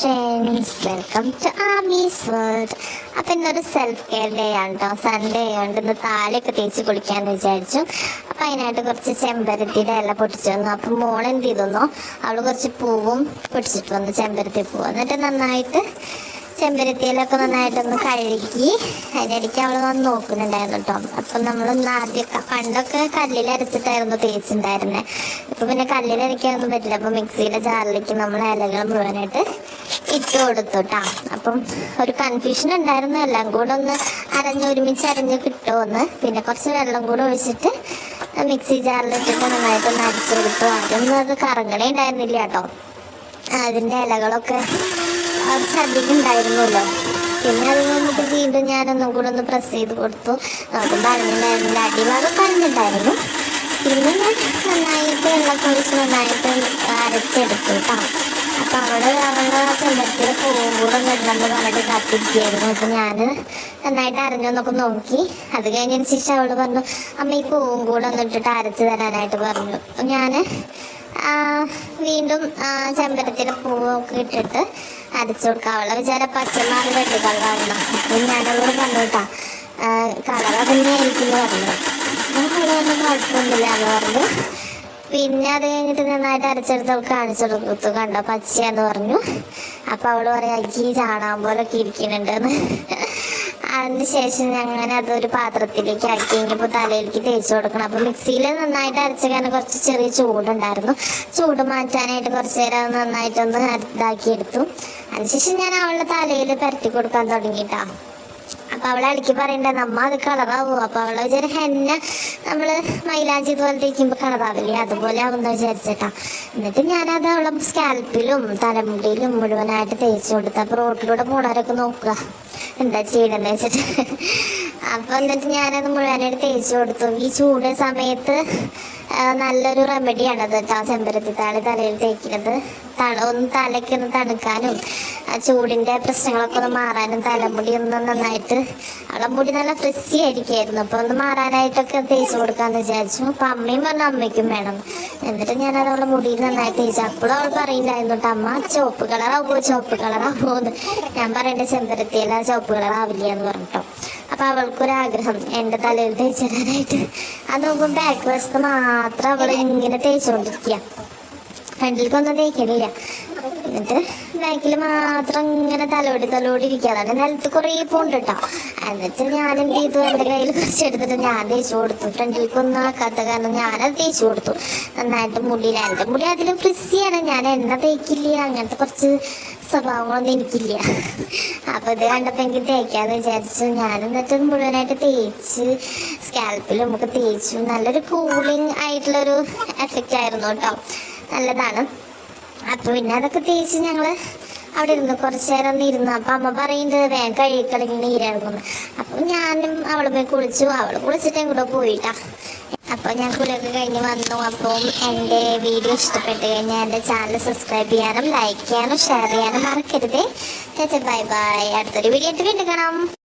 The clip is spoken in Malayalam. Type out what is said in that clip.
Friends, welcome to Ami's world. അപ്പം ഇന്നൊരു സെൽഫ് കെയർ ഡേ ആണ് കേട്ടോ. സൺഡേ ആയതുകൊണ്ട് ഇന്ന് താലൊക്കെ തേച്ച് കുളിക്കാമെന്ന് വിചാരിച്ചു. അപ്പം അതിനായിട്ട് കുറച്ച് ചെമ്പരത്തിയുടെ ഇല പൊട്ടിച്ചു വന്നു. അപ്പം മോൾ എന്ത് ചെയ്തെന്നോ, അവൾ കുറച്ച് പൂവും പൊട്ടിച്ചിട്ട് വന്നു, ചെമ്പരത്തി പൂവ്. എന്നിട്ട് നന്നായിട്ട് ചെമ്പരത്തിയിലൊക്കെ നന്നായിട്ടൊന്ന് കഴുകി അതിനിടയ്ക്ക് അവൾ വന്ന് നോക്കുന്നുണ്ടായിരുന്നു കേട്ടോ. അപ്പം നമ്മളൊന്ന് ആദ്യമൊക്കെ പണ്ടൊക്കെ കല്ലിൽ അരച്ചിട്ടായിരുന്നു തേച്ചിട്ടുണ്ടായിരുന്നത്. ഇപ്പം പിന്നെ കല്ലിൽ അരയ്ക്കാനൊന്നും പറ്റില്ല. അപ്പം മിക്സിയുടെ ജാറിലേക്ക് നമ്മൾ ഇലകൾ മുഴുവനായിട്ട് ഇട്ട് കൊടുത്തു കേട്ടോ. അപ്പം ഒരു കൺഫ്യൂഷൻ ഉണ്ടായിരുന്നു, എല്ലാം കൂടെ ഒന്ന് ഒരുമിച്ച് അരഞ്ഞ് കിട്ടുമെന്ന്. പിന്നെ കുറച്ച് വെള്ളം കൂടെ ഒഴിച്ചിട്ട് മിക്സി ജാറിലിട്ടിട്ട് നന്നായിട്ടൊന്ന് അരച്ചെടുത്തു. അതൊന്നും അത് കറങ്ങണേ ഉണ്ടായിരുന്നില്ല കേട്ടോ. അതിൻ്റെ ഇലകളൊക്കെ ശ്രദ്ധിക്കുന്നുണ്ടായിരുന്നല്ലോ. പിന്നെ അത് കഴിഞ്ഞിട്ട് വീണ്ടും ഞാനൊന്നും കൂടെ ഒന്ന് പ്രസ് ചെയ്ത് കൊടുത്തു. നോക്കുമ്പോൾ അറിഞ്ഞിട്ടുണ്ടായിരുന്നില്ല, അടിഭാഗം പറഞ്ഞിട്ടുണ്ടായിരുന്നു. പിന്നെ ഞാൻ നന്നായിട്ട് വെള്ളമൊക്കെ ഒഴിച്ച് നന്നായിട്ട് അരച്ചെടുത്തു കേട്ടോ. അപ്പം അവളുടെ ചെമ്പരത്തിയുടെ പൂവും കൂടെ കിടന്നു പറഞ്ഞിട്ട് കാത്തിരിക്കുകയായിരുന്നു. അപ്പം ഞാൻ നന്നായിട്ട് അരഞ്ഞൊന്നൊക്കെ നോക്കി. അത് കഴിഞ്ഞതിന് ശേഷം അവൾ പറഞ്ഞു, അമ്മ ഈ പൂവും കൂടെ ഒന്ന് ഇട്ടിട്ട് അരച്ച് തരാനായിട്ട് പറഞ്ഞു. ഞാൻ വീണ്ടും ചെമ്പരത്തിയുടെ പൂവൊക്കെ ഇട്ടിട്ട് അരച്ചു കൊടുക്കാം. അവളെ വിചാരം പച്ചമാറി റെഡ് കളറാണ്. അപ്പം ഞാനവളോട് പറഞ്ഞു കേട്ടോ, കളർ തന്നെ ആയിരിക്കും പറഞ്ഞു. അവളൊന്നും കുഴപ്പമൊന്നുമില്ല എന്ന് പറഞ്ഞു. പിന്നെ അത് കഴിഞ്ഞിട്ട് നന്നായിട്ട് അരച്ചെടുത്ത് അവൾക്ക് കാണിച്ചു കൊടുത്തു. കണ്ടോ പച്ചയാന്ന് പറഞ്ഞു. അപ്പം അവൾ പറയാം, എനിക്ക് ചാണകം പോലൊക്കെ ഇരിക്കുന്നുണ്ടെന്ന്. അതിന് ശേഷം അങ്ങനെ അതൊരു പാത്രത്തിലേക്ക് ആക്കി കഴിഞ്ഞപ്പോൾ തലയിലേക്ക് തേച്ച് കൊടുക്കണം. അപ്പം മിക്സിയിൽ നന്നായിട്ട് അരച്ചക്കാൻ കുറച്ച് ചെറിയ ചൂടുണ്ടായിരുന്നു. ചൂട് മാറ്റാനായിട്ട് കുറച്ച് നേരം നന്നായിട്ടൊന്ന് ഇതാക്കിയെടുത്തു. അതിനുശേഷം ഞാൻ അവളുടെ തലയിൽ പരട്ടി കൊടുക്കാൻ തുടങ്ങിയിട്ടാ. അപ്പം അവളെ അടുക്കി പറയണ്ടേ, നമ്മ അത് കളറാവോ? അപ്പം അവളെ വിചാരം ഹെന്ന നമ്മൾ മൈലാഞ്ചി ഇതുപോലെ തേക്കുമ്പോൾ കളറാവില്ലേ, അതുപോലെ ആവുമെന്ന് വിചാരിച്ചിട്ടാ. എന്നിട്ട് ഞാനത് അവളെ സ്കാൽപ്പിലും തലമുടിയിലും മുഴുവനായിട്ട് തേച്ച് കൊടുത്തു. അപ്പോൾ റോട്ടിലൂടെ പോണവരൊക്കെ നോക്കുക എന്താ ചെയ്യണമെന്ന് വെച്ചിട്ട്. അപ്പം എന്നിട്ട് ഞാനത് മുഴുവനായിട്ട് തേച്ച് കൊടുത്തു. ഈ ചൂട് സമയത്ത് നല്ലൊരു റെമഡിയാണത് കേട്ടോ, ചെമ്പരത്തി താളി തലയിൽ തേക്കുന്നത്. ഒന്ന് തലയ്ക്കൊന്ന് തണുക്കാനും ചൂടിൻ്റെ പ്രശ്നങ്ങളൊക്കെ ഒന്ന് മാറാനും തലമുടി ഒന്ന് നന്നായിട്ട്, അവളെ മുടി നല്ല ഫ്രിസി ആയിരിക്കുമായിരുന്നു. അപ്പോൾ ഒന്ന് മാറാനായിട്ടൊക്കെ തേച്ച് കൊടുക്കാമെന്ന് വിചാരിച്ചു. അപ്പം അമ്മയും പറഞ്ഞു അമ്മയ്ക്കും വേണം. എന്നിട്ട് ഞാനത് അവളെ മുടിയിൽ നന്നായിട്ട് തേച്ചു. അപ്പോഴും അവൾ പറയുന്നുണ്ടായിരുന്നു കേട്ടോ, അമ്മ ചുവപ്പ് കളറാവുമോ എന്ന്. ഞാൻ പറയേണ്ട ചെമ്പരത്തിയില ചുവപ്പ് കളറാവില്ല എന്ന് പറഞ്ഞിട്ടോ. അപ്പം അവൾക്കൊരാഗ്രഹം എൻ്റെ തലയിൽ തേച്ച് തരാനായിട്ട്. അത് നോക്കുമ്പോൾ ബാക്ക് വശത്ത് മാത്രം അവൾ ഇങ്ങനെ തേച്ചുകൊണ്ടിരിക്കുക, ഫ്രണ്ടിലേക്കൊന്നും തേക്കണില്ല. എന്നിട്ട് ബാക്കിൽ മാത്രം ഇങ്ങനെ തലോടി ഇരിക്കുക. അതാണ് നിലത്ത് കുറേ പോണ്ട് കേട്ടോ. എന്നിട്ട് ഞാൻ എന്ത് ചെയ്തു, എൻ്റെ കയ്യിൽ കുറച്ചെടുത്തിട്ട് ഞാൻ തേച്ച് കൊടുത്തു. ഫ്രണ്ടിലേക്കൊന്നും ആക്കാത്ത കാരണം ഞാനത് തേച്ച് കൊടുത്തു നന്നായിട്ട് മുടിയിൽ. എൻ്റെ മുടി അതിലും ഫ്രിസിയാണ്, ഞാൻ എണ്ണ തേക്കില്ല, അങ്ങനത്തെ കുറച്ച് സ്വഭാവങ്ങളൊന്നും എനിക്കില്ല. അപ്പോൾ ഇത് കണ്ടപ്പോൾ എനിക്ക് തേക്കാന്ന് വിചാരിച്ചു. ഞാൻ എന്നിട്ട് മുഴുവനായിട്ട് തേച്ച് സ്കാൽപ്പിൽ നമുക്ക് തേച്ചു. നല്ലൊരു കൂളിംഗ് ആയിട്ടുള്ളൊരു എഫക്റ്റ് ആയിരുന്നു കേട്ടോ, നല്ലതാണ്. അപ്പോൾ പിന്നെ അതൊക്കെ തേച്ച് ഞങ്ങൾ അവിടെ ഇരുന്നു കുറച്ച് നേരം ഒന്ന് ഇരുന്നു. അപ്പം അമ്മ പറയുന്നത് വേഗം കഴുകിക്കളഞ്ഞ് നീരാകുന്നു. അപ്പം ഞാനും അവൾ പോയി കുളിച്ചു. അവൾ കുളിച്ചിട്ട് കൂടെ പോയിട്ടാ. അപ്പോൾ ഞാൻ കുളിയൊക്കെ കഴിഞ്ഞ് വന്നു. അപ്പം എൻ്റെ വീഡിയോ ഇഷ്ടപ്പെട്ട് കഴിഞ്ഞാൽ എൻ്റെ ചാനൽ സബ്സ്ക്രൈബ് ചെയ്യാനും ലൈക്ക് ചെയ്യാനും ഷെയർ ചെയ്യാനും മറക്കരുതേ. Bye bye. അടുത്തൊരു വീഡിയോ ആയിട്ട് വീണ്ടും കാണാം.